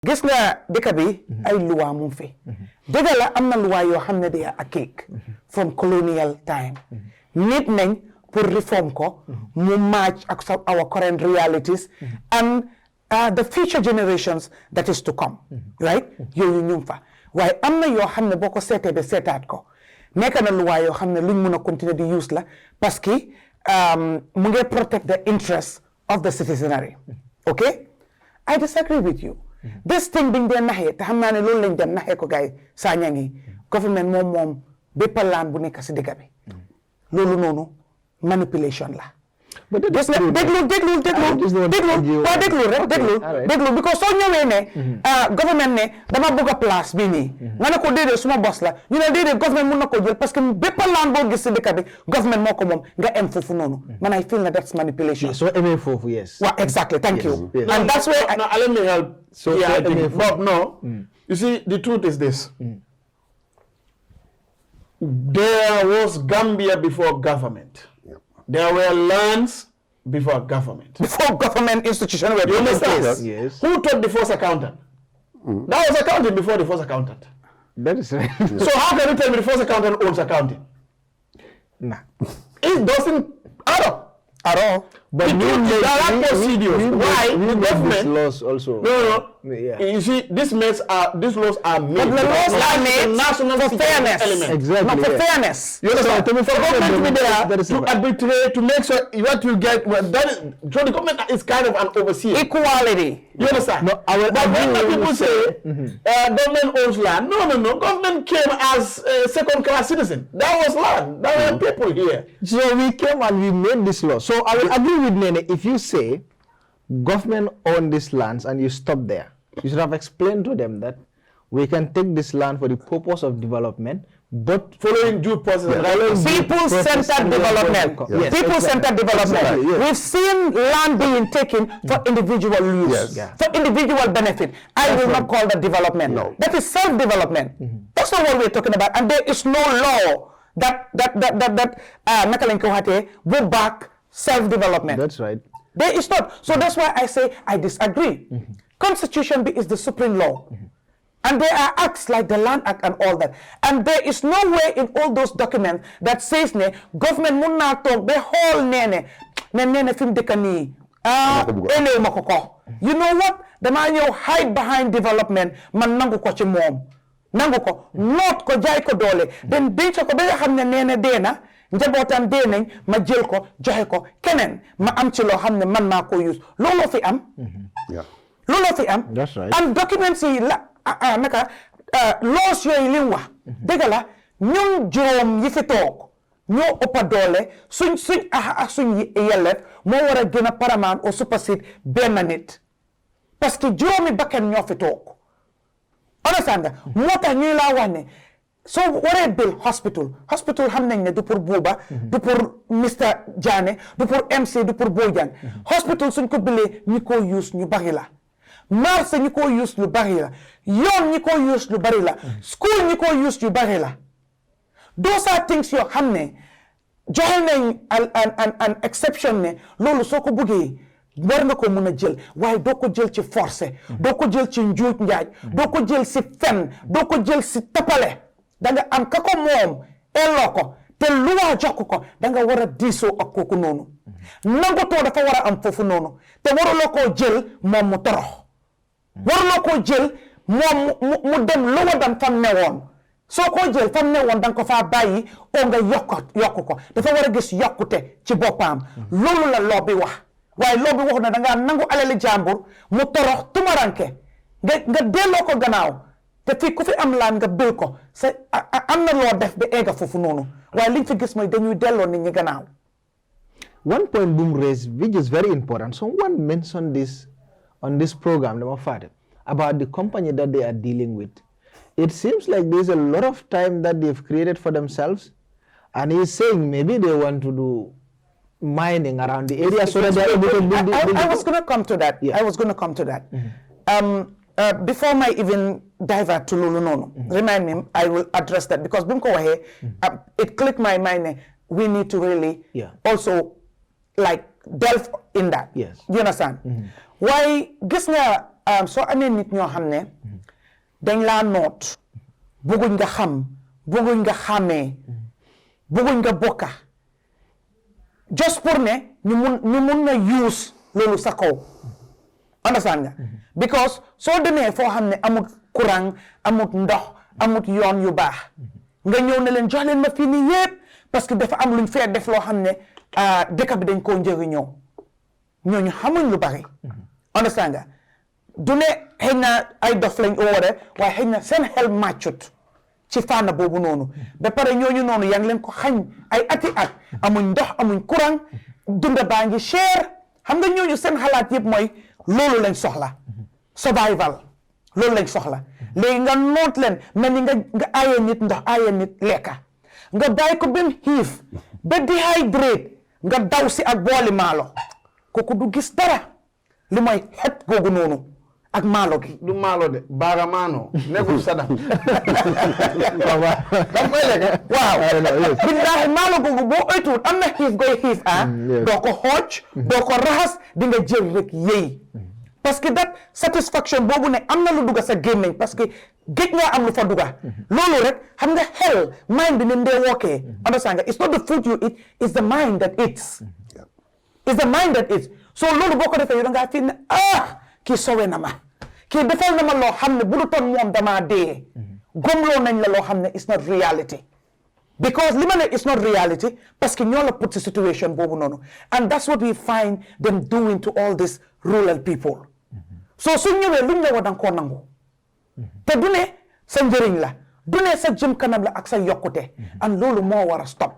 gis nga dëkk bi ay loi mu fi dëgg la am na loi yoo xam ne they are archaic from colonial time nit nañ pour reform ko mu match ak our current realities and the future generations that is to come right yooyu ñu fa waaye am na yoo xam ne boo ko seetee ba seetaat ko nekk na loi yoo xam ne luñ mën a continuer di use la parce que mu ngi protect the interests of the citizenry okay I disagree with you this thing biñ dee naxee te xam naa ne loolu lañ dem naxee ko gars yi Sanyang yi government moom bépp laan bu nekk si dëkk bi loolu noonu manipulation la gis nga déglu because soo ñëwee ne government ne dama bëgg a place bii nii nga ne ko déedéet suma bos la ñu ne déedéet government mun na ko jël parce que bépp laan boo gis si dëkk bi government moo ko moom nga em foofu noonu man I feel na that's manipulation so emee foofu yes well exactly thank you and that's where let me help I think Bob you see the truth is this there was Gambia before government. There were lands before government. Before government institution were you understand? Yes. Who taught the first accountant? That was accounting before the first accountant. That is right. So how can you tell me the first accountant owns accounting? Nah. It doesn't add up. At all. But there are procedures. Why the government laws also? No. Yeah. You see, these laws are made. But the laws are made for fairness. Exactly. Not for fairness. You understand? For government to be there to arbitrate, to make sure what you get. Well, that is, so the government is kind of an overseer. Equality. You understand? No, but when people say government owns land, no. Government came as a second-class citizen. That was land. That were people here. So we came and we made this law. So I will agree with Nene if you say government own these lands and you stop there. You should have explained to them that we can take this land for the purpose of development, but following due process. People-centered development. Yes, People-centered development. Right, yes. We've seen land being taken for individual use, for individual benefit. I will not call that development. No. That is self-development. That's not what we're talking about. And there is no law that will back self-development. that's right. There is not. So that's why I say I disagree. Constitution is the supreme law. And there are acts like the Land Act and all that. And there is no way in all those documents that says ne government mun na talk the whole nene film dekani ene makoko. You know what? The man you hide behind development man nangu ko ci mom. Nangu ko not ko jay ko dole. Then denc ko ba nga xamne nene dena njabootam dee nañ ma jël ko joxe ko keneen ma am ci loo xam ne man maa ko use looloo fi am. looloo fi am. That's right. And documents yi la naka laws yooyu li mu wax. dëgg la ñun juróom yi fi toog ñoo ëppa doole suñ yelleef moo war a gën a paramount au supersede benn nit parce que juróomi bakken ñoo fi toog. understand nga moo tax ñuy laa wax ne. So waree bill hospital xam nañ ne du pour Buuba du pour Mr Jaane du pour MC du pour Bojang hospital suñ ko bilee ñi ko use ñu bari la marché ñi ko use lu bari la yoon ñi ko use lu bari la school ñi ko use yu bari la those are things yoo xam ne joxe nañ an exception ne loolu soo ko buggee war nga ko mun a jël waaye doo ko jël ci forcé doo ko jël ci njuuj njaaj doo ko jël si fen doo ko jël si tapale danga am ka ko moom elloo ko te lu waa jox ko danga war a diisoo ak kooku noonu nangutoo dafa war a am foofu noonu te waruloo koo jël moom mu torox waruloo koo jël moom mu dem lu wa dam fam newoon soo koo jël fam newoon danga ko faa bàyyi oo nga yokku ko dafa war a gis yokkute ci boppam loolu la loo bi wax waaye loo bi wax na dangaa nangu alali jàmbur mu torox tumaranke nga delloo ko gannaaw te fii ku fi am laan nga bil ko sa am na loo def ba egga foofu noonu waaye liñ fi gis mooy dañuy delloo nit ñi gannaaw. One point Boom raised, which is very important. Someone mentioned this on this program, about the company that they are dealing with. It seems like there's a lot of time that they've created for themselves, and he's saying maybe they want to do mining around the area so that they're able to build I was going to come to that. I was going to come to that. Before I even divert to Lulu Nono, remind me, I will address that because it clicked my mind. We need to really also like delve in that. Yes. You understand? Why? Guess na soo amee nit ñoo xam ne dañ laa noot bëgguñ nga xam bëgguñ nga xàmmee bëgguñ nga bokka just pour ne ñu mun na use loolu sa kaw understand nga because soo demee foo xam ne amut courant amut ndox amut yoon yu baax nga ñëw ne leen jox leen ma fii nii yëpp parce que dafa am luñ fee def loo xam ne dëkk bi dañ koo njëriñoo ñooñu xamuñ lu bari understand nga du ne xëy na ay dof lañ oore waaye xëy na seen xel màccut ci fànn boobu noonu ba pare ñooñu noonu yaa ngi leen ko xañ ay ati at amuñ ndox amuñ courant dunda baa ngi cher xam nga ñooñu seen xalaat yëpp mooy loolu lañ soxla survival loolu lañ soxla léegi nga noot leen mel ni nga aaye nit ndox aaye nit lekka nga bàyyi ko ba mu xiif ba dehydrate nga daw si ak booli maalo kooku du gis dara li mooy xet googu noonu ak maalo gi du maalo de baara maano nekkul sadam dam koy lekk waaw billaahi maalo googu boo oytuwul am na xiif goy xiif doo ko xooj doo ko raxas di nga jël rek yëy parce que that satisfaction boobu ne am na lu dugga sa gémmiñ parce que géej nga am lu fa dugga loolu rek xam nga xel mind bi ne ndee wookee understand nga it's not the food you eat it's the mind that eats it's the mind that eats so loolu boo ko defee yow da ngaa fi ne kii sowe na ma kii defal na ma loo xam ne bu du toon moom damaa dee gomloo nañ la loo xam ne it's not reality because li ma ne it's not reality parce que ñoo la put si situation boobu noonu and that's what we find them doing to all these rural people so su ñëwee luñ la wax danga koo nangu te du ne sa njëriñ la du ne sa jëm kanam la ak sa yokkute and loolu moo war a stop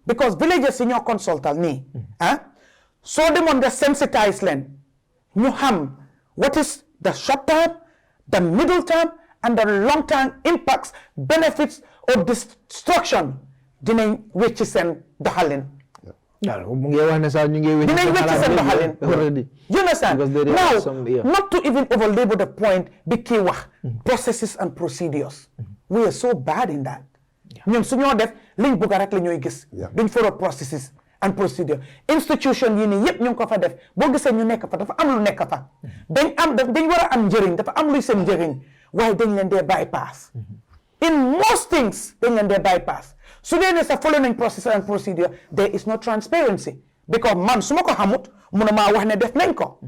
because villages yi ñoo consultal nii soo demoon nga sensitize leen ñu xam what is the short term the middle term and the long term impacts benefits of destruction dinañ wecci seen doxalin mu ngi wax ne sax ñu ngi dinañ wecci seen doxalin already you understand now not to even overlabor the point bi kii wax processes and procedures we are so bad in that ñun su ñoo def liñ bugg rek la ñooy gis duñ follow processes and procedure institution yi nii yëpp ñu ngi ko fa def boo gisee ñu nekk fa dafa am lu nekk fa dañ war a am njëriñ dafa am luy seen njëriñ waaye dañ leen dee bypass in most things dañ leen dee bypass su dee ne sa follow nañ process and procedure there is no transparency because man su ma ko xamut mun maa wax ne def nañ ko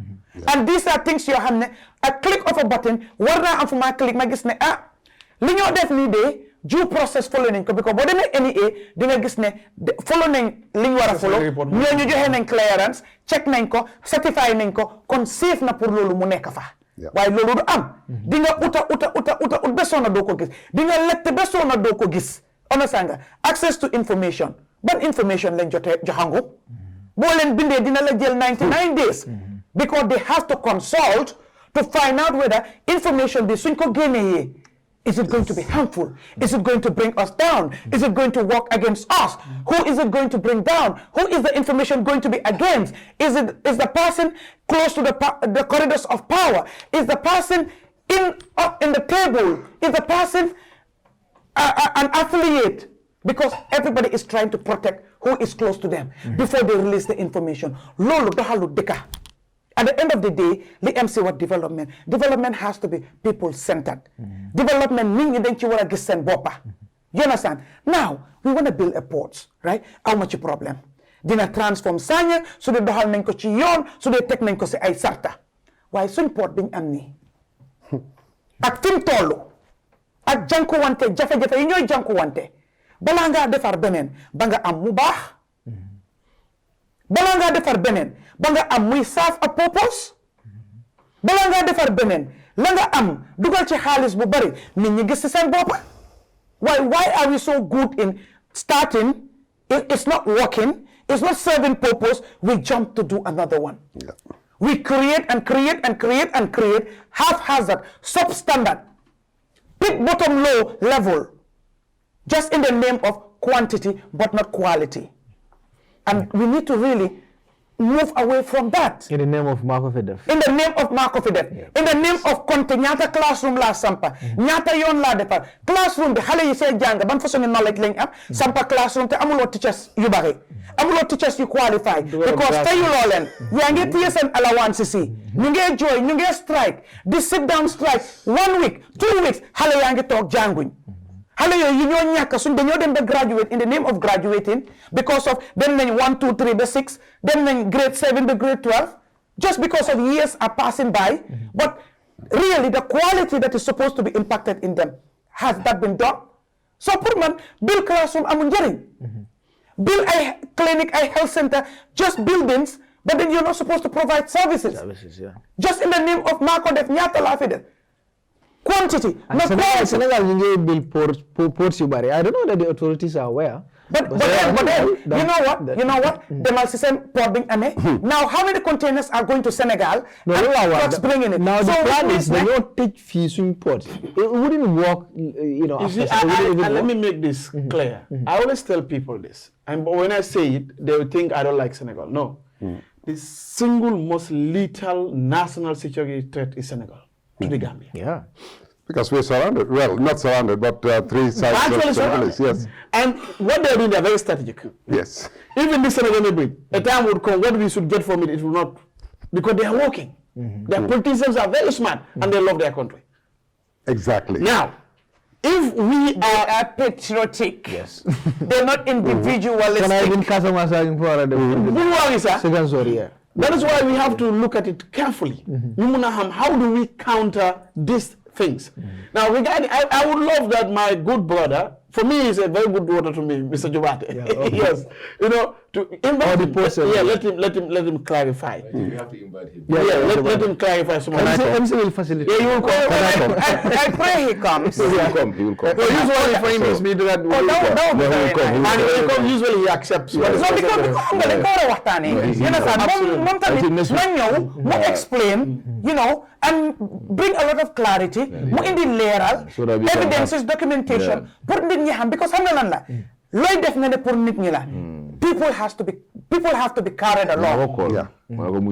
and these are things yoo xam ne a click of a button war naa am fu ma click ma gis ne li ñoo def nii de due process follow nañ ko because boo demee NEA di nga gis ne follow nañ li ñu war a follow ñooñu joxe nañ clearance check nañ ko certify nañ ko kon safe na pour loolu mu nekk fa waaye loolu du am di nga ut ba soona doo ko gis di nga lette ba soona doo ko gis understand nga access to information ban information lañ joxangu boo leen bindee dina la jël 99 days because they have to consult to find out whether information bi suñ ko génnee is it going to be harmful? Is it going to bring us down? Is it going to work against us? Who is it going to bring down? Who is the information going to be against? Is the person close to the corridors of power? Is the person up in the table? Is the person an affiliate? Because everybody is trying to protect who is close to them before they release the information. Lolo dohalu deka. At the end of the day, the MC what development has to be people-centered. Development means you don't want to get sent bopa. You understand? Now, we want to build a port, right? How much problem? Dina transform Sanyang, so they dohal nañ ko ci yoon, so they tek nañ ko ci ay sarta. Waaye suñ port biñ am nii ak fim tollu ak jànkuwante jafe-jafe yi ñooy jànkuwante balaa ngaa defar beneen ba nga am mu baax balaa ngaa defar beneen ba nga am muy serve a purpose balaa ngaa defar beneen la nga am dugal ci xaalis bu bari nit ñi gis ci seen bopp why are we so good in starting it's not working it's not serving purpose we jump to do another one we create and create and create and create haphazard substandard pit bottom low level just in the name of quantity but not quality and we need to really move away from that. In the name of Marco Fedef. In the name of Marco Fidel. In the name of Conte, ñaata classroom la sampa. ñaata yoon la defar. Classroom bi xale yi see jàng ban façon knowledge lañ am. Sampa classroom te amuloo teachers yu bari. Amuloo teachers yu qualified. Because fayuloo leen. yaa ngi téye seen allowance si. ñu ngi joy, ñu ngi strike. Di sit down strike 1 week, 2 weeks. Xale yaa ngi toog jànguñ. Xale yooyu ñoo ñàkk suñ dañoo dem ba graduate in the name of graduating because of dem nañ 1 2 3 ba 6 dem nañ grade 7 ba grade 12 just because of years are passing by but really the quality that is supposed to be impacted in them has that been done. So pour man build classroom amul njëriñ build a clinic, a health center, just buildings, but then you're not supposed to provide services. Just in the name of Marco def ñaata laa fi def quantity, not quality. Senegal you build ports you bury. I don't know that the authorities are aware. But then you know what? The system port being now how many containers are going to Senegal? Trucks bringing it. Now the plan is they don't take fees in ports. It wouldn't work, you know. Let me make this clear. I always tell people this, and when I say it, they will think I don't like Senegal. No, the single most lethal national security threat is Senegal to the Gambia. Yeah. Because we're surrounded. Well, not surrounded, but 3 sides Actually of surrounded. Somalis, yes. And what they're doing, they're very strategic. Yes. Even this Senegal bridge, a time would come, what we should get from it, it will not. Because they are working. Their politicians are very smart and they love their country. Exactly. Now, if we are patriotic, yes, they're not individualistic. That is why we have to look at it carefully. How do we counter these things? Now, regarding, I would love that my good brother, for me, he's a very good brother to me, Mr. Jobate. Yes, you know, to invite him. Let him clarify. You have to invite him. Let him clarify some more. MC will facilitate. Yeah, you will come. I pray he comes. He will come. He will come. So usually for him is me do that. That would be very nice. And when he comes, usually he accepts. So because I'm going to waxtaane, you understand, mom tamit ma explain, you know, and bring a lot of clarity, mu indi leeral, evidences, documentation, pour nit ñi xam because xam nga lan la, looy def nga ne pour nit ñi la. People have to be carried along.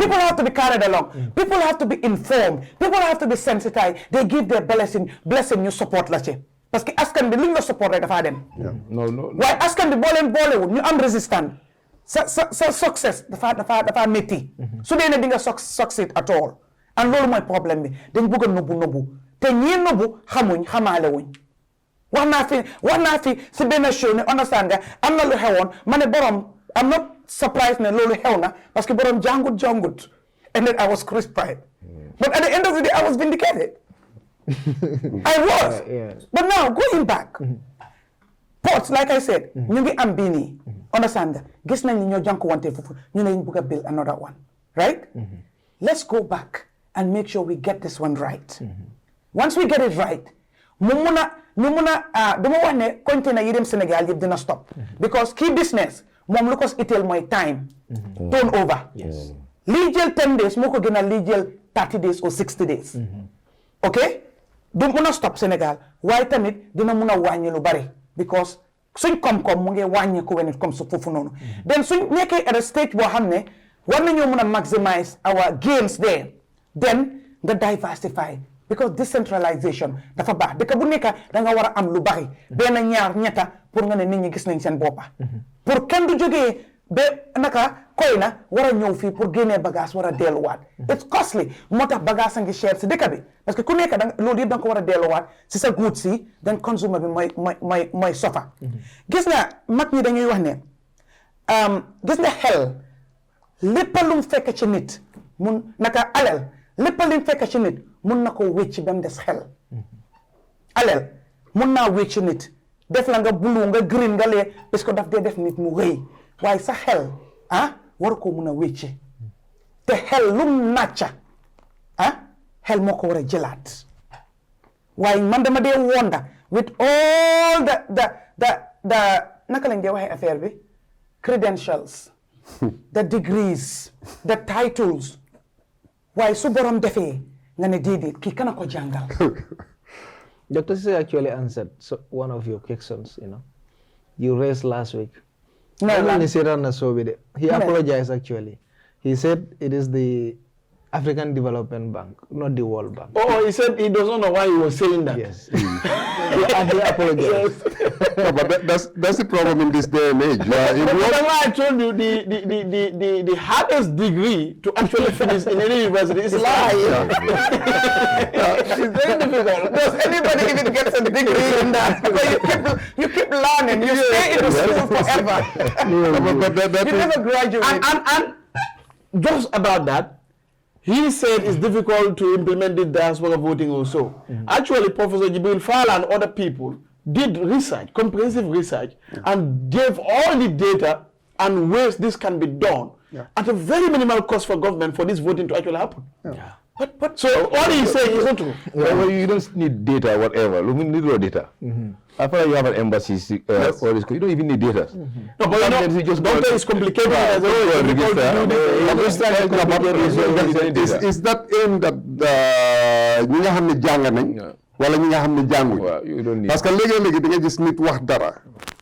People have to be carried along. People have to be informed. People have to be sensitized. They give their blessing you support la ci. Parce que askan bi luñ la support rek dafa dem. Waaye askan bi boo leen boolewul ñu am résistant. Sa success dafa métti. Su dee ne di nga succeed at all. And loolu mooy problème bi dañ bëgg a nëbbu te ñii nëbbu xamuñ xamaale wuñ. wax naa fi si benn show ne understand nga am na lu xewoon ma ne borom I'm not surprised ne loolu xew na parce que borom jàngut and then I was crucified but at the end of the day I was vindicated. I was. But now going back ports like I said ñu ngi am bii nii understand nga gis nañ ni ñoo jànkuwante foofu ñu ne ñu bëgg a build another one right. Let's go back and make sure we get this one right. Once we get it right dama wax ne container yi dem Sénégal yëpp dina stop because key business moom lu ko itteel mooy time turnover lii jël 10 days moo ko gën a lii jël 30 days or 60 days ok du mun a stop Sénégal waaye tamit dina mun a wàññi lu bari because suñ koom-koom mu ngi wàññi ko when it comes to foofu noonu then suñ nekkee at a stage boo xam ne war nañoo mun a maximize our gains there then nga diversify because decentralization dafa baax dëkk bu nekk da nga war a am lu bari benn ñaar ñetta pour nga ne nit ñi gis nañ seen boppa pour kenn du jógee ba naka koy na war a ñëw fii pour génnee bagage war a delluwaat it's costly moo tax bagage a ngi cher si dëkk bi parce que ku nekk da loolu yëpp da nga ko war a delluwaat si sa guut si then consumer bi mooy sofa gis nga mag ñi dañuy wax ne gis nga xel lépp lu mu fekk ci nit mun naka alal lépp lu mu fekk ci nit mun na ko wécc ba mu des xel alal mun naa wécc nit def la nga bulu nga green nga lee parce que daf dee def nit mu rëy waaye sa xel war ko mun a wécce te xel lum nàcca xel moo ko war a jëlaat waaye man dama dee wonda with all the naka lañ dee waxee affaire bi credentials the degrees the titles waaye su borom defee nga ne déedéet kii kana ko jàngal. Dr. Sise actually answered one of your questions, you raised last week. He apologized actually. He said it is the African Development Bank, not the World Bank. Oh, he said he doesn't know why he was saying that. Yes. He apologized. No, but that's the problem in this day and age. But that's why I told you the hardest degree to actually finish in any university is law. It's very difficult. Does anybody even gets a degree in that? Because you keep learning. You stay in the school forever. You never graduate. And just about that, he said it's difficult to implement the diaspora voting also. Actually, Professor Jibril Fala and other people did research, comprehensive research, and gave all the data and ways this can be done at a very minimal cost for government for this voting to actually happen. But so all he's saying is not true. Well, you don't need data, whatever. You need raw data. After you have an embassy, all this, you don't even need data. No, but you know, just doctor is complicated. Is that aimed at ñi nga xam ne jàng nañ wala ñi nga xam ne jànguñ parce que léegi-léegi di nga gis nit wax dara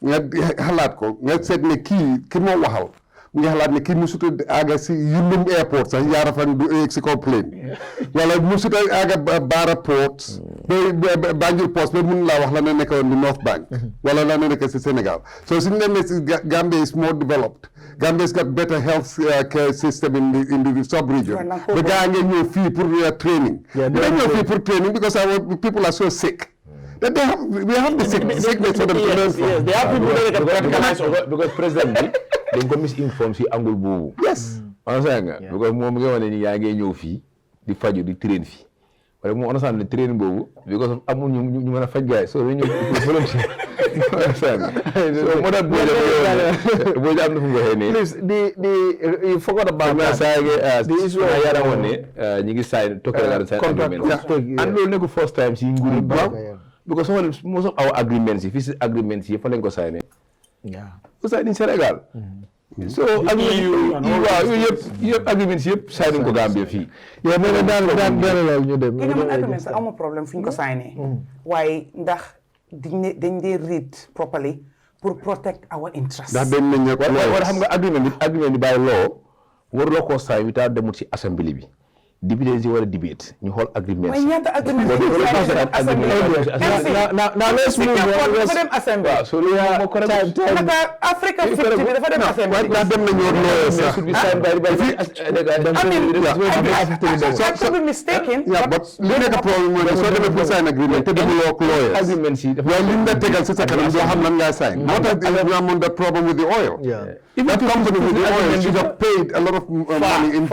nga xalaat ko nga seet ne ki moo waxal nga xalaat ne kii musut a àgga si Yundum airport sax yaara fan du egg si kaw plane wala musut a àgga Barra port ba Banjul post ba mun laa wax la ne nekkoon di North Bank wala la ne nekk si Sénégal so suñu demee si Gambia is more developed Gambia's got better health care system in the sub-region ba gaa nga ñëw fii pour training nga ñëw fii pour training because our people are so sick that we have the sickness for them to learn from. Yes, they have people that can practicalize because president bi dañ ko misinform si angle boobu. Yes. Understand nga because moom nga wane ni yaa ngi ñëw fii di faju di train fii wala moom understand ne train boobu because amul ñu mën a faj gaay so dañu volunteer. Understand so moo tax boo am na fu mu waxee ne Please, you forgot about that. the issue na yara woon ne ñi ngi sign tokkale sign agreement and loolu nekku first time si nguuru because most of our agreements yi fii agreements yi fa lañ ko signé ko signé Sénégal so yëpp agreements yëpp signé ko Gambia fii yow nee na daan loolu ñu dem. man agreement sax amul problème fu ñu ko signé waaye ndax dañ dee read properly pour protect our interests. ndax dañ nañ ñëpp war xam nga agreement bi by law waruloo koo signé without demut ci assembly bi député si war a debate ñu xool agreement waaye ñaata agreement now let's move on. dafa dem assembly. so lu moo ko naka Africa 50 bi dafa dem assembly. ndax dem nañu I could be mistaken. yeah but li nekk problème mooy soo demee pour sign agreement te demuloo ak lawyers agreement yi waaye li ñu la tegal si sa kanam doo xam lan ngaa sign moo tax ñu amoon the problem with the oil that company with the oil should have paid a lot of money in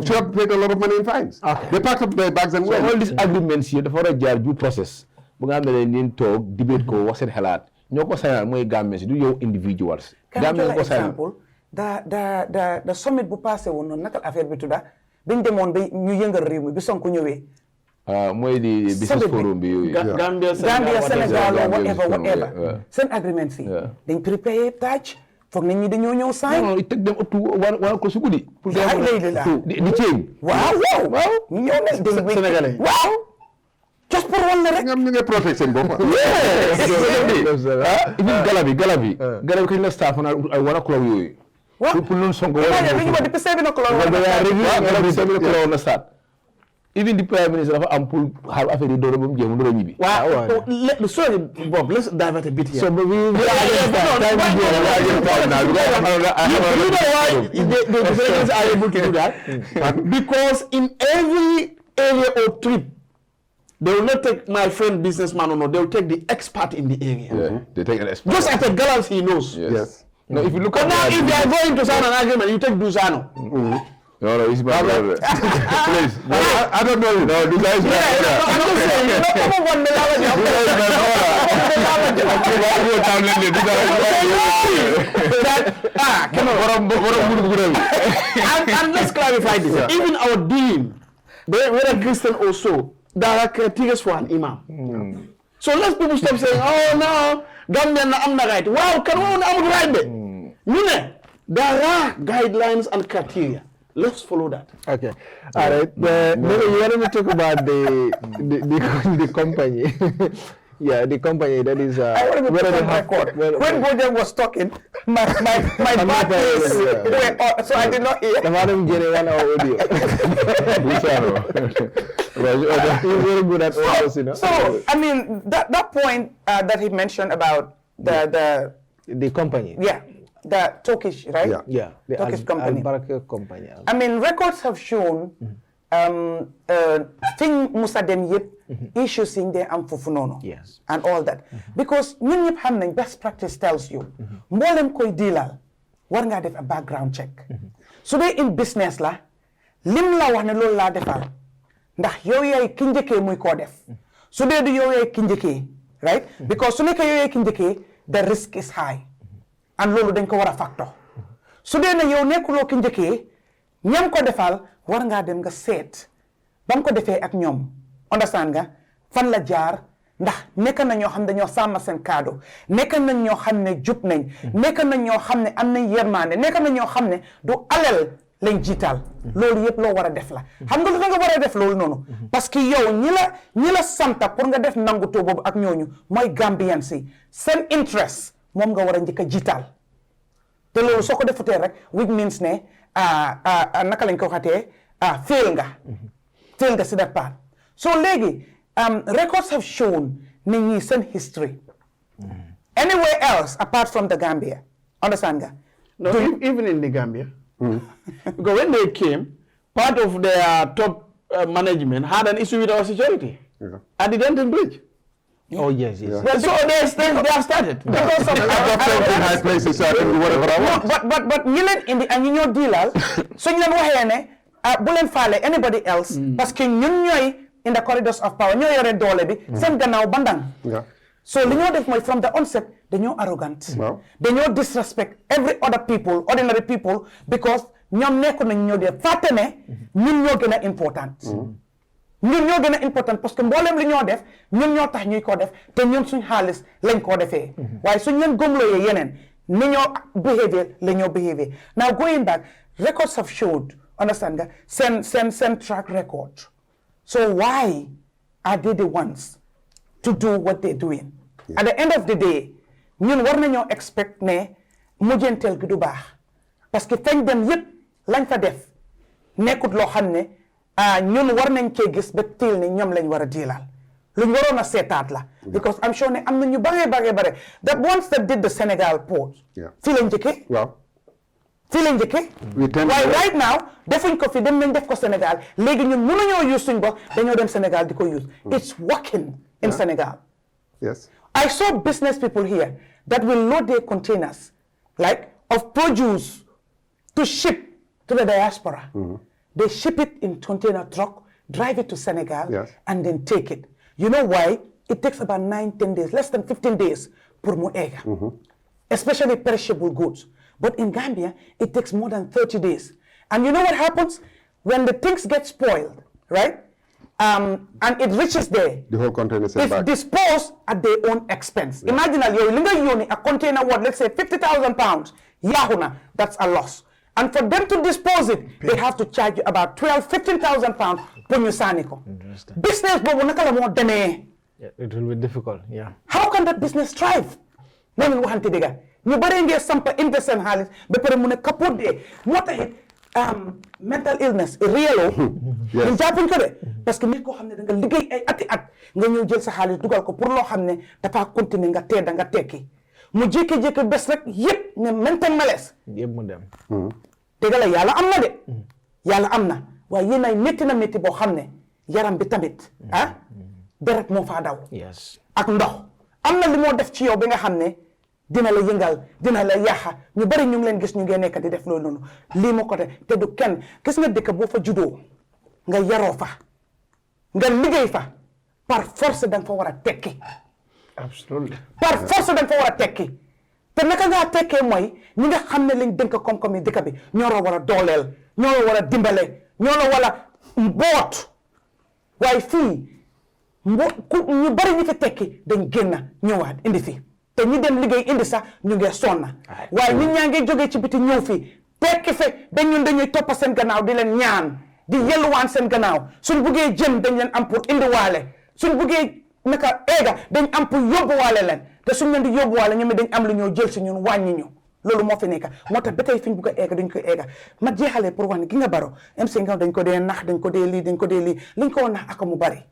should have paid a lot of money in fines they packed up their bags and so went all these agreements yi dafa war a jaar due process bu nga xam ne leen toog debate ko wax seen xalaat ñoo ko signal mooy Gambians yi du yow individuals Gambians ko signal example the summit bu passé woon noonu naka affaire bi tudda biñ demoon ba ñu yëngal réew mi bi Sonko ñëwee mooy di business forum bi yooyu Gambia Sénégal whatever seen agreement si dañ prépare tâche foog nañ ñi dañoo ñëw sign non it took them up to one ko su guddi pour di change waaw ñu ñëw nañ dañ Sénégalais waaw just pour wan la rek ñu ngi protect seen bopp even galabi kañ la staff na ay 1 o'clock yooyu pour loolu Sonko dañu ba depuis 7 o'clock na start even the prime minister dafa am pour xaar affaire yi doon ba mu jeex mu door a ñibbi sorry Bob, let's divert a bit here. So but we you know why the presidents are able to do that? Because in every area or trip, they will not take my friend businessman or no, they will take the expert in the area. they take an expert Just at a gallant he knows. yes no if you look But at now if they are going to sign an agreement, you take Dusano. no it's my brother please I don't know no this guy is I'm just saying, you know, come on, and let's clarify this. Even our dean, whether Christian or so, there are criteria for an imam. So let's people stop saying, oh no, Gambian I'm not right. Wow, can we I'm right? There are guidelines and criteria. Let's follow that. Okay. All right. You wanted to talk about the company. Yeah, the company that is. I want to put on record. When Bojang was talking, my bad ears were on, so I did not hear. The madam getting 1 hour audio. He's very good at audios, you know. So I mean that point that he mentioned about the company. Yeah, the Turkish, right? Yeah, the Turkish company. Al-Baraka company. I mean, records have shown thing Musa dem yep issues in there and fufunono. Yes. And all that. Because ñun ñep xam nañ best practice tells you mbolem koy dealal war nga def a background check. So they in business la lim la wax ne loolu laa defal ndax yow yaay ki njëkkee muy koo def. Su dee du yow yaay ki njëkkee, right? Because su nekkee yow yaay ki njëkkee, the risk is high. And loolu dañ ko war a factor. Su dee ne yow nekkuloo ki njëkkee ñam ko defal war ngaa dem nga seet ba ko defee ak ñoom understand nga fan la jaar ndax nekk na ñoo xam ne dañoo sàmm seen kaddu nekk nañ ñoo xam ne jub nañ nekk nañ ñoo xam ne am nañ yërmande nekk nañ ñoo xam ne du alal lañ jiital loolu yëpp loo war a def la xam nga lu nga war a def loolu noonu parce que yow ñi la santa pour nga def nangutoo boobu ak ñooñu mooy Gambian si seen interest moom nga war a njëkk a jiital te loolu soo ko defutee rek which means ne naka lañ ko waxatee fail nga si that part so léegi records have shown ni ñi seen history anywhere else apart from the Gambia understand nga no even in the Gambia because when they came part of their top management had an issue with our security at the Denton Bridge. Oh yes. Well, so they have started. Because of in high places, so I can do whatever I want. But ñu leen indi ak ñu ñoo dealal suñ leen waxee ne bu leen faale anybody else parce que ñun ñooy in the corridors of power ñoo yore doole bi seen gannaaw bandang so li ñoo def mooy from the onset dañoo arrogant dañoo disrespect every other people ordinary people because ñoom nekku nañ ñoo dee fàtte ne ñun ñoo gën a important ñun ñoo gën a important parce que mboolem li ñoo def ñun ñoo tax ñuy ko def te ñun suñ xaalis lañ koo defee waaye suñ leen gëmlooyee yeneen ni ñoo behavior la ñoo behavior now going back records have showed understand nga seen track record so why are they the ones to do what they're doing at the end of the day ñun war nañoo expect ne mujjanteel gi du baax parce que fañ dem yëpp lañ fa def nekkut loo xam ne ñun war nañ cee gis ba tiil ni ñoom lañ war a diilal luñ waroon a seetaat la because I'm sure ne am na ñu bare that ones that did the Senegal port fii lañ njëkkee fii lañ njëkkee waaye right now defuñ ko fi dem nañ def ko Sénégal léegi ñun mënuñoo use suñ bopp dañoo dem Sénégal di ko use it's working in Senegal yes I saw business people here that will load their containers like of produce to ship to the diaspora they ship it in container truck drive it to Senegal and then take it you know why it takes about 9-10 days less than 15 days pour mu egga especially perishable goods but in Gambia it takes more than 30 days and you know what happens when the things get spoiled right and it reaches there the whole container is it's disposed at their own expense imagine a container worth let's say 50,000 pounds yahuna that's a loss and for them to dispose it they have to charge you about 12-15,000 pounds pour ñu sànni ko business boobu naka la moo demee it will be difficult how can that business thrive noonu waxante dëgga ñu bare ngee sampa invest seen xaalis ba pare mu ne kaput dee moo taxit mental illness réelo ñu jàppuñ ko de parce que nit koo xam ne da nga liggéey ay ati at nga ñëw jël sa xaalis dugal ko pour loo xam ne dafa continuer nga teeda nga tekki mu jékki-jékki bés rek yëpp ne mental malaise yëpp mu dem dëgg la yàlla am na de yàlla am na waaye yéen ay métti na métti boo xam ne yaram bi tamit deret moo faa daw ak ndox am na li moo def ci yow bi nga xam ne dina la yëngal dina la yaaxa ñu bari ñu ngi leen gis ñu ngi nekk di def loolu noonu lii moo ko te du kenn gis nga dëkk boo fa juddoo nga yaroo fa nga liggéey fa par force da nga fa war a tekki absolutely par force da nga fa war a tekki te naka ngaa tekkee mooy ñi nga xam ne lañ dénk koom-koom yi dëkk bi ñoo la war a dooleel ñoo la war a dimbale ñoo la war a mboot waaye fii ñu bari ñi fi tekki dañ génn ñëwaat indi fi te ñi dem liggéey indi sax ñu ngi sonna waaye ñi ñaa ngi jógee ci biti ñëw fii tekki fe dañ ñun dañuy toppa seen gannaaw di leen ñaan di yelluwaan seen gannaaw suñ buggee jëm dañ leen am pour indiwaale suñ buggee naka eega dañ am pour yóbbuwaale leen te suñ leen di yóbbuwaale ñoom dañ am lu ñoo jël si ñun wàññi ñu loolu moo fi nekk moo tax ba tey fi ñu bugg a eega dañ ko eega ma jeexalee pour wax ne gi nga Barrow MC nga dañ ko dee nax dañ ko dee lii liñ ko nax ak mu bari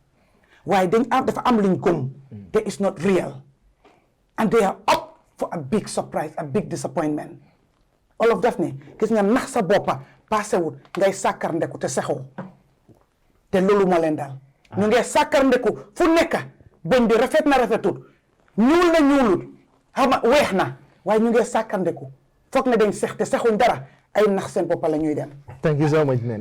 waaye dafa am luñ gëm te it's not real and they are up for a big surprise a big disappointment olof daf ne gis nga nax sa boppa paasewut ngay sàkkar ndeku te sexoo te loolu moo leen daal ñu ngay sàkkar ndeku fu nekk bëñ bi rafet na rafetut ñuul na ñuulut xama weex na waaye ñu ngay sàkkar ndeku foog ne dañ sex te sexuñ dara ay nax seen boppa la ñuy dem. Thank you so much, Nenneh.